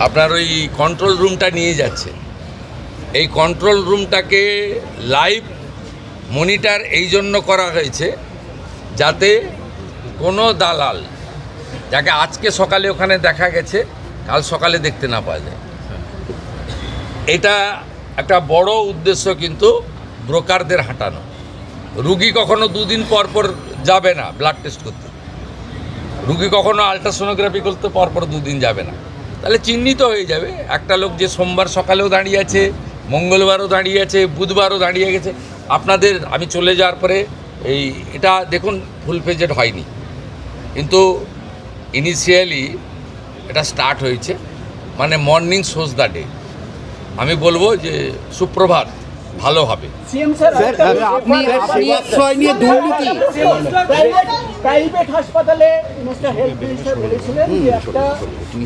আপনার ওই কন্ট্রোল রুমটা নিয়ে যাচ্ছে। এই কন্ট্রোল রুমটাকে লাইভ মনিটর এই জন্য করা হয়েছে যাতে কোনো দালাল, যাকে আজকে সকালে ওখানে দেখা গেছে, কাল সকালে দেখতে না পাওয়া যায়। এটা একটা বড় উদ্দেশ্য, কিন্তু ব্রোকারদের হাঁটানো। রুগী কখনো দুদিন পর পর যাবে না ব্লাড টেস্ট করতে, রুগী কখনো আলট্রাসোনোগ্রাফি করতে পর পর দুদিন যাবে না। তাহলে চিহ্নিত হয়ে যাবে একটা লোক যে সোমবার সকালেও দাঁড়িয়ে আছে, মঙ্গলবারও দাঁড়িয়ে আছে, বুধবারও দাঁড়িয়ে গেছে। আপনাদের আমি চলে যাওয়ার পরে এটা দেখুন ফুল পেজেড হয়নি, কিন্তু ইনিশিয়ালি এটা স্টার্ট হয়েছে, মানে মর্নিং শোজ দ্য ডে। আমি বলবো যে সুপ্রভাত, ভালো হবে। প্রাইভেট হাসপাতালে মিস্টার হেলথ মিনিস্টার বলেছিলেন যে একটা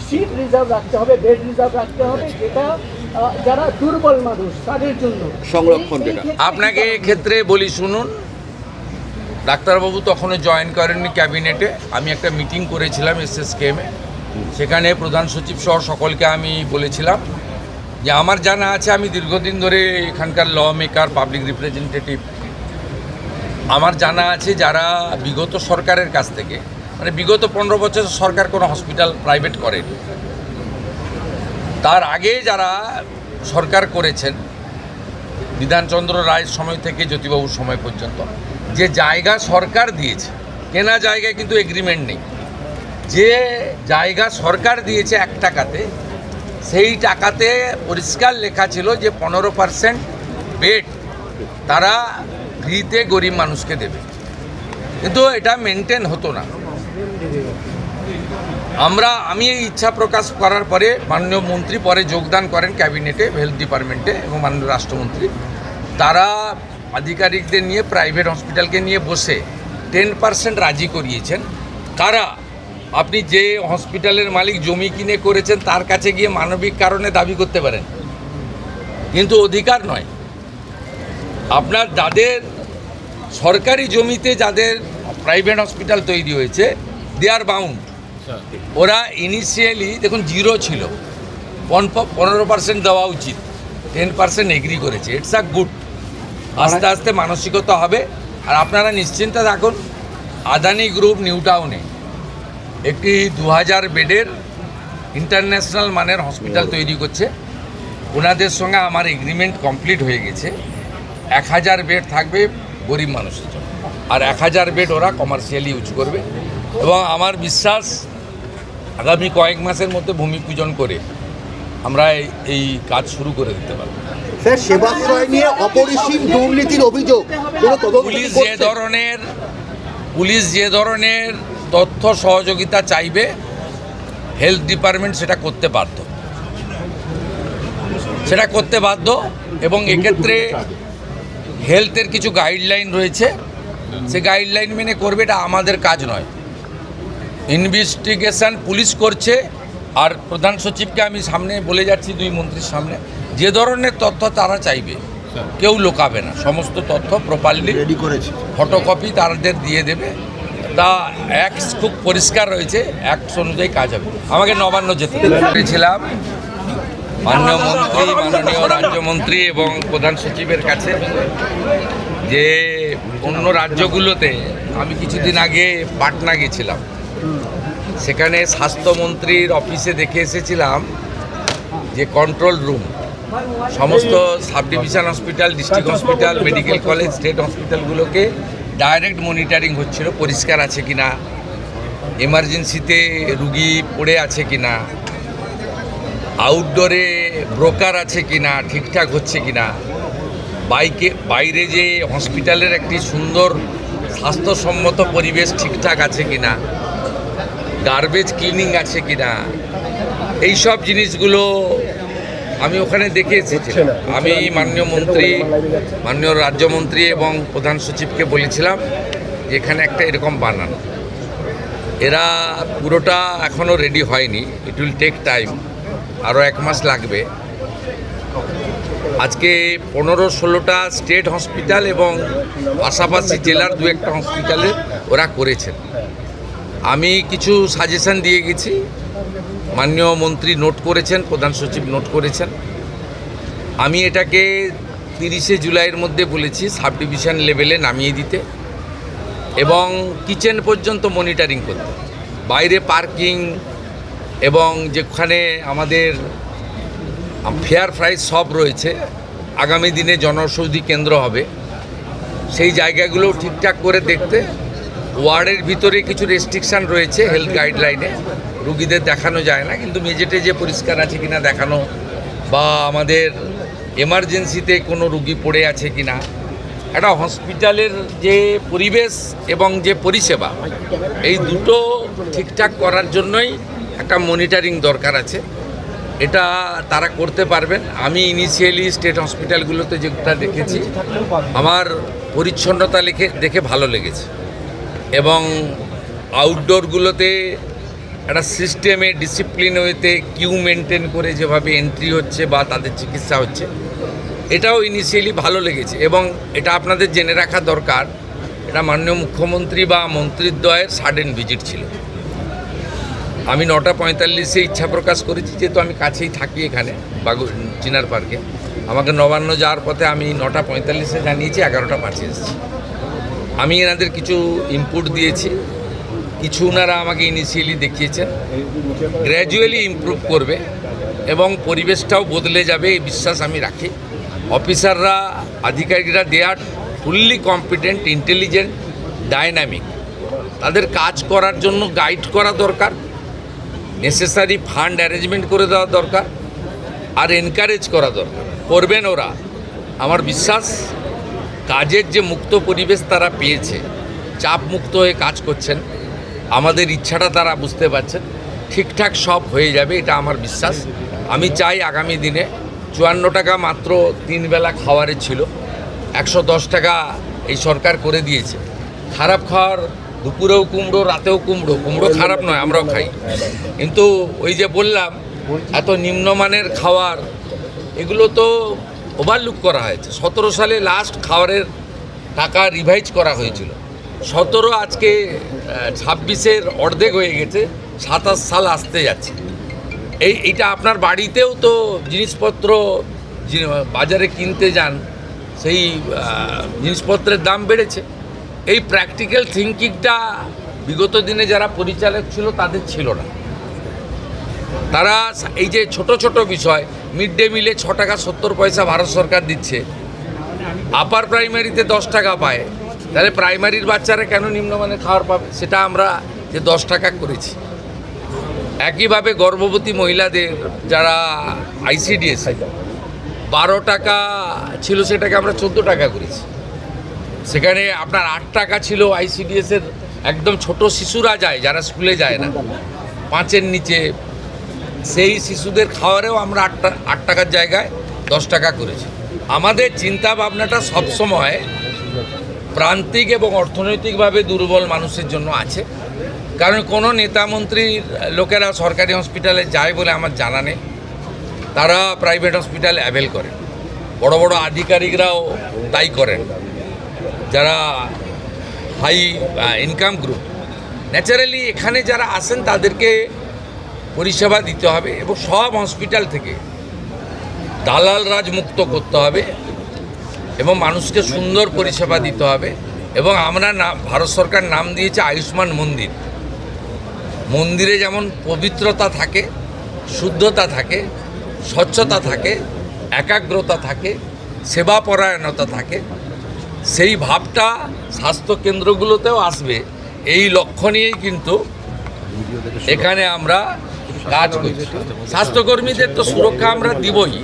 সিট রিজার্ভ রাখতে হবে, বেড রিজার্ভ রাখতে হবে, যেটা যারা দুর্বল মানুষ তাদের জন্য সংরক্ষণ। আপনাকে ক্ষেত্রে বলি শুনুন, ডাক্তারবাবু তখনও জয়েন করেননি ক্যাবিনেটে। আমি একটা মিটিং করেছিলাম SSKM-এ, সেখানে প্রধান সচিব সহ সকলকে আমি বলেছিলাম যে আমার জানা আছে, আমি দীর্ঘদিন ধরে এখানকার ল মেকার, পাবলিক রিপ্রেজেন্টেটিভ, আমার জানা আছে যারা বিগত সরকারের কাছ থেকে, মানে বিগত 15 বছর সরকার কোনো হসপিটাল প্রাইভেট করেনি, তার আগে যারা সরকার করেছেন বিধানচন্দ্র রায়ের সময় থেকে জ্যোতিবাবুর সময় পর্যন্ত, যে জায়গা সরকার দিয়েছে, কেনা জায়গায় কিন্তু এগ্রিমেন্ট নেই, যে জায়গা সরকার দিয়েছে 1 টাকাতে, সেই টাকাতে পরিষ্কার লেখা ছিল যে 15% বেড তারা ফ্রিতে গরিব মানুষকে দেবে, কিন্তু এটা মেনটেন হতো না। আমি এই ইচ্ছা প্রকাশ করার পরে মাননীয় মন্ত্রী পরে যোগদান করেন ক্যাবিনেটে, হেলথ ডিপার্টমেন্টে, এবং মাননীয় রাষ্ট্রমন্ত্রী তারা আধিকারিকদের নিয়ে প্রাইভেট হসপিটালকে নিয়ে বসে 10% রাজি করিয়েছেন। কারা? আপনি যে হসপিটালের মালিক জমি কিনে করেছেন তার কাছে গিয়ে মানবিক কারণে দাবি করতে পারেন, কিন্তু অধিকার নয়। আপনার যাদের সরকারি জমিতে যাদের প্রাইভেট হসপিটাল তৈরি হয়েছে, দে আর বাউন্ড। ওরা ইনিশিয়ালি দেখুন 0 ছিল, 15% দেওয়া উচিত, 10% এগ্রি করেছে। It's a good. আস্তে আস্তে মানসিকতা হবে। আর আপনারা নিশ্চিন্তে থাকুন, আদানি গ্রুপ নিউ টাউনে একটি 2000 বেডের ইন্টারন্যাশনাল মানের হসপিটাল তৈরি করছে। ওনাদের সঙ্গে আমার এগ্রিমেন্ট কমপ্লিট হয়ে গেছে। 1000 বেড থাকবে গরিব মানুষের জন্য, আর 1000 বেড ওরা কমার্শিয়ালি ইউজ করবে। এবং আমার বিশ্বাস আগামী কয়েক মাসের মধ্যে ভূমি পূজন করে আমরা এই কাজ শুরু করে দিতে পারব। স্যার, সেবাশ্রয় নিয়ে অপরিসীম দুর্নীতির অভিযোগ, পুলিশ যে ধরনের তথ্য সহযোগিতা চাইবে, হেলথ ডিপার্টমেন্ট সেটা করতে বাধ্য। এবং এক্ষেত্রে হেলথের কিছু গাইডলাইন রয়েছে, সে গাইডলাইন মেনে করবে। এটা আমাদের কাজ নয়। ইনভেস্টিগেশন পুলিশ করছে। আর প্রধান সচিবকে আমি সামনে বলে যাচ্ছি, 2 মন্ত্রীর সামনে, যে ধরনের তথ্য তারা চাইবে কেউ লোকাবে না, সমস্ত তথ্য প্রপারলি রেডি করেছে, ফটোকপি তাদের দিয়ে দেবে। তা খুব পরিষ্কার রয়েছে, অ্যাক্ট অনুযায়ী কাজ হবে। আমাকে নবান্ন যেতে পেরেছিলাম মাননীয় মন্ত্রী, মাননীয় রাজ্যমন্ত্রী এবং প্রধান সচিবের কাছে, যে অন্য রাজ্যগুলোতে আমি কিছুদিন আগে পাটনা গেছিলাম, সেখানে স্বাস্থ্যমন্ত্রীর অফিসে দেখে এসেছিলাম যে কন্ট্রোল রুম সমস্ত sub division hospital, district hospital, medical college, state হসপিটালগুলোকে ডাইরেক্ট মনিটরিং হচ্ছিল, পরিষ্কার আছে কিনা, এমার্জেন্সিতে রুগী পড়ে আছে কিনা, আউটডোরে ব্রোকার আছে কিনা, ঠিকঠাক হচ্ছে কিনা, বাইরে যে হসপিটালের একটি সুন্দর স্বাস্থ্যসম্মত পরিবেশ ঠিকঠাক আছে কিনা, গার্বেজ ক্লিনিং আছে কিনা, এইসব জিনিসগুলো আমি ওখানে দেখে এসেছিলাম। আমি মাননীয় মন্ত্রী, মাননীয় রাজ্যমন্ত্রী এবং প্রধান সচিবকে বলেছিলাম যে এখানে একটা এরকম বানানো। এরা পুরোটা এখনও রেডি হয়নি, ইট উইল টেক টাইম, আরও 1 মাস লাগবে। আজকে 15-16টা স্টেট হসপিটাল এবং পাশাপাশি জেলার 2-1টা হসপিটালে ওরা করেছেন। আমি কিছু সাজেশন দিয়ে গেছি, মাননীয় মন্ত্রী নোট করেছেন, প্রধান সচিব নোট করেছেন। আমি এটাকে 30শে জুলাইয়ের মধ্যে বলেছি সাব ডিভিশন লেভেলে নামিয়ে দিতে এবং কিচেন পর্যন্ত মনিটরিং করতে। বাইরে পার্কিং এবং যেখানে আমাদের ফেয়ার প্রাইস সব রয়েছে, আগামী দিনে জনঔষধি কেন্দ্র হবে, সেই জায়গাগুলো ঠিকঠাক করে দেখতে। ওয়ার্ডের ভিতরে কিছু রেস্ট্রিকশান রয়েছে হেলথ গাইডলাইনে, রুগীদের দেখানো যায় না, কিন্তু মেঝেটে যে পরিষ্কার আছে কিনা দেখানো, বা আমাদের এমার্জেন্সিতে কোনো রুগী পড়ে আছে কিনা, একটা হসপিটালের যে পরিবেশ এবং যে পরিষেবা, এই দুটো ঠিকঠাক করার জন্যই একটা মনিটরিং দরকার আছে। এটা তারা করতে পারবেন। আমি ইনিশিয়ালি স্টেট হসপিটালগুলোতে যেটা দেখেছি, আমার পরিচ্ছন্নতা দেখে ভালো লেগেছে এবং আউটডোরগুলোতে একটা সিস্টেমে ডিসিপ্লিন ওয়েতে কিউ মেনটেন করে যেভাবে এন্ট্রি হচ্ছে বা তাদের চিকিৎসা হচ্ছে, এটাও ইনিশিয়ালি ভালো লেগেছে। এবং এটা আপনাদের জেনে রাখা দরকার, এটা মাননীয় মুখ্যমন্ত্রী বা মন্ত্রীদ্বয়ের সাডেন ভিজিট ছিল। আমি 9:45-এ ইচ্ছা প্রকাশ করেছি, যেহেতু আমি কাছেই থাকি এখানে চিনার পার্কে। আমাকে নবান্ন যাওয়ার পথে আমি 9:45-এ জানিয়েছি, 11:05 এসেছি। আমি এনাদের কিছু ইনপুট দিয়েছি, কিছু ওনারা আমাকে ইনিশিয়ালি দেখিয়েছেন, গ্র্যাজুয়ালি ইমপ্রুভ করবে এবং পরিবেশটাও বদলে যাবে এই বিশ্বাস আমি রাখি। অফিসাররা, আধিকারিকরা দে আর ফুললি কম্পিটেন্ট, ইন্টেলিজেন্ট, ডাইনামিক। তাদের কাজ করার জন্য গাইড করা দরকার, নেসেসারি ফান্ড অ্যারেঞ্জমেন্ট করে দেওয়া দরকার, আর এনকারেজ করা দরকার। করবেন ওরা। আমার বিশ্বাস কাজের যে মুক্ত পরিবেশ তারা পেয়েছে, চাপ মুক্ত হয়ে কাজ করছেন, আমাদের ইচ্ছাটা তারা বুঝতে পারছেন, ঠিকঠাক সব হয়ে যাবে, এটা আমার বিশ্বাস। আমি চাই আগামী দিনে 54 টাকা মাত্র 3 বেলা খাওয়ারে ছিল, 110 টাকা এই সরকার করে দিয়েছে। খারাপ খাওয়ার, দুপুরেও কুমড়ো, রাতেও কুমড়ো, কুমড়ো খারাপ নয়, আমরাও খাই, কিন্তু ওই যে বললাম এত নিম্নমানের খাওয়ার, এগুলো তো ওভারলুক করা হয়েছে। 17 সালে লাস্ট খাওয়ারের টাকা রিভাইজ করা হয়েছিল, 17 আজকে 26-এর অর্ধেক হয়ে গেছে, 27 সাল আসতে যাচ্ছে। এইটা আপনার বাড়িতেও তো জিনিসপত্র বাজারে কিনতে যান, সেই জিনিসপত্রের দাম বেড়েছে। এই প্র্যাকটিক্যাল থিঙ্কিংটা বিগত দিনে যারা পরিচালক ছিল তাদের ছিল না। তারা এই যে ছোট ছোট বিষয়, মিড ডে মিলে 6 টাকা 70 পয়সা ভারত সরকার দিচ্ছে, আপার প্রাইমারিতে 10 টাকা পায়, তাহলে প্রাইমারির বাচ্চারা কেন নিম্নমানের খাবার পাবে? সেটা আমরা যে 10 টাকা করেছি। একইভাবে গর্ভবতী মহিলাদের যারা ICDS 12 টাকা ছিল, সেটাকে আমরা 14 টাকা করেছি। সেখানে আপনার 8 টাকা ছিল ICDS-এর, একদম ছোট শিশুরা যায় যারা স্কুলে যায় না, 5-এর নিচে, সেই শিশুদের খাওয়ারেও আমরা 8 টাকার জায়গায় 10 টাকা করেছি। আমাদের চিন্তা ভাবনাটা সবসময় প্রান্তিক এবং অর্থনৈতিকভাবে দুর্বল মানুষের জন্য আছে। কারণ কোনো নেতা মন্ত্রীর লোকেরা সরকারি হসপিটালে যায় বলে আমার জানা নেই, তারা প্রাইভেট হসপিটাল অ্যাভেল করে, বড় বড় আধিকারিকরাও তাই করেন, যারা হাই ইনকাম গ্রুপ। ন্যাচারালি এখানে যারা আসেন তাদেরকে পরিষেবা দিতে হবে এবং সব হসপিটাল থেকে দালাল রাজ মুক্ত করতে হবে এবং মানুষকে সুন্দর পরিষেবা দিতে হবে। এবং আমরা ভারত সরকার নাম দিয়েছে আয়ুষ্মান মন্দির। মন্দিরে যেমন পবিত্রতা থাকে, শুদ্ধতা থাকে, স্বচ্ছতা থাকে, একাগ্রতা থাকে, সেবাপরায়ণতা থাকে, সেই ভাবটা স্বাস্থ্যকেন্দ্রগুলোতেও আসবে, এই লক্ষ্য নিয়েই কিন্তু এখানে আমরা কাজ করছি। স্বাস্থ্যকর্মীদের তো সুরক্ষা আমরা দিবই,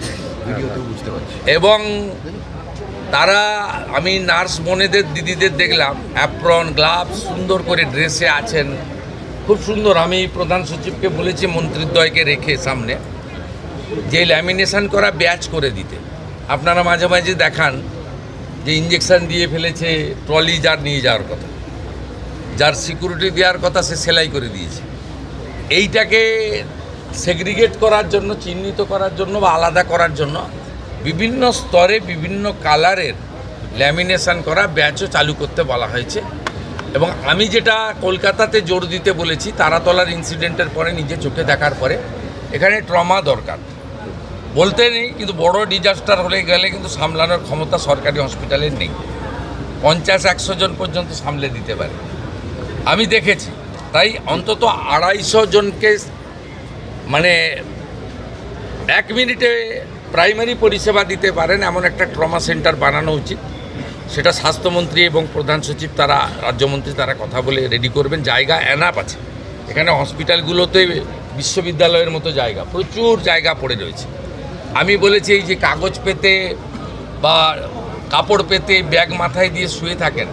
এবং তারা, আমি নার্স বোনেদের, দিদিদের দেখলাম অ্যাপ্রন, গ্লাভস, সুন্দর করে ড্রেসে আছেন, খুব সুন্দর। আমি প্রধান সচিবকে বলেছি মন্ত্রীদ্বয়কে রেখে সামনে যে ল্যামিনেশন করা ব্যাচ করে দিতে। আপনারা মাঝে মাঝে দেখান যে ইঞ্জেকশন দিয়ে ফেলেছে, ট্রলি যার নিয়ে যাওয়ার কথা, যার সিকিউরিটি দেওয়ার কথা, সে সেলাই করে দিয়েছে। এইটাকে সেগ্রিগেট করার জন্য, চিহ্নিত করার জন্য বা আলাদা করার জন্য বিভিন্ন স্তরে বিভিন্ন কালারের ল্যামিনেশন করা ব্যাচও চালু করতে বলা হয়েছে। এবং আমি যেটা কলকাতাতে জোর দিতে বলেছি, তারাতলার ইনসিডেন্টের পরে নিজে চোখে দেখার পরে এখানে ট্রমা দরকার বলতে নেই, কিন্তু বড় ডিজাস্টার হলে গেলে কিন্তু সামলানোর ক্ষমতা সরকারি হসপিটালের নেই। 50-100 জন পর্যন্ত সামলে দিতে পারে, আমি দেখেছি। তাই অন্তত 250 জনকে মানে 1 মিনিটে প্রাইমারি পরিষেবা দিতে পারেন এমন একটা ট্রমা সেন্টার বানানো উচিত। সেটা স্বাস্থ্যমন্ত্রী এবং প্রধান সচিব তারা, রাজ্যমন্ত্রী তারা কথা বলে রেডি করবেন। জায়গা এনাফ আছে এখানে, হসপিটালগুলোতে বিশ্ববিদ্যালয়ের মতো জায়গা, প্রচুর জায়গা পড়ে রয়েছে। আমি বলেছি এই যে কাগজ পেতে বা কাপড় পেতে ব্যাগ মাথায় দিয়ে শুয়ে থাকেন,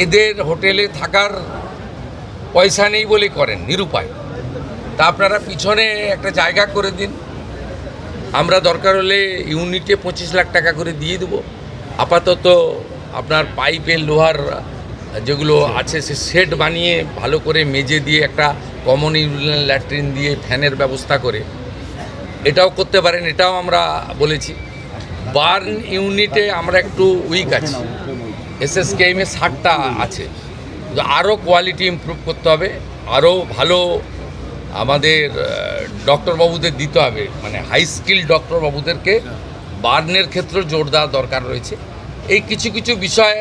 এদের হোটেলে থাকার পয়সা নেই বলে করেন, নিরুপায়। তা আপনারা পিছনে একটা জায়গা করে দিন, আমরা দরকার হলে ইউনিটে 25 লাখ টাকা করে দিয়ে দেবো। আপাতত আপনার পাইপের লোহার যেগুলো আছে সে সেট বানিয়ে ভালো করে মেজে দিয়ে একটা কমন ইউরিনাল ল্যাট্রিন দিয়ে ফ্যানের ব্যবস্থা করে এটাও করতে পারেন, এটাও আমরা বলেছি। বার্ন ইউনিটে আমরা একটু উইক আছি, এসএসকেএমে 60টা আছে, আরও কোয়ালিটি ইমপ্রুভ করতে হবে, আরও ভালো আমাদের ডক্টরবাবুদের দিতে হবে, মানে হাই স্কিল ডক্টরবাবুদেরকে বার্নের ক্ষেত্রে জোর দেওয়ার দরকার রয়েছে। এই কিছু কিছু বিষয়ে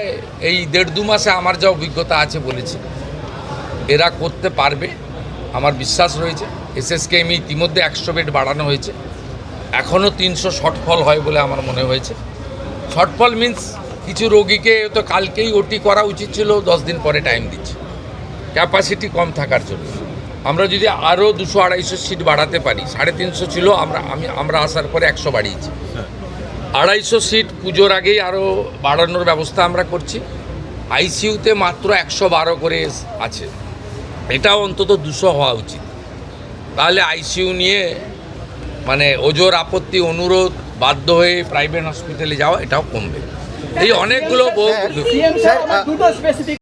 এই 1.5-2 মাসে আমার যা অভিজ্ঞতা আছে বলেছি, এরা করতে পারবে আমার বিশ্বাস রয়েছে। এসএসকেএম ইতিমধ্যে 100 বেড বাড়ানো হয়েছে, এখনও 300 শর্টফল হয় বলে আমার মনে হয়েছে। শর্টফল মিন্স কিছু রোগীকে তো কালকেই ওটি করা উচিত ছিল, 10 দিন পরে টাইম দিচ্ছে ক্যাপাসিটি কম থাকার জন্য। আমরা যদি আরও 200-250 সিট বাড়াতে পারি, 350 ছিল, আমরা আসার পরে 100 বাড়িয়েছি। 250 সিট পুজোর আগেই আরও বাড়ানোর ব্যবস্থা আমরা করছি। আইসিইউতে মাত্র 112 করে আছে, এটাও অন্তত 200 হওয়া উচিত। তাহলে আইসিইউ নিয়ে মানে ওজোর আপত্তি, অনুরোধ, বাধ্য হয়ে প্রাইভেট হসপিটালে যাওয়া এটাও কমবে। এই অনেকগুলো সিএম স্যার, আমার দুটো স্পেসিফিক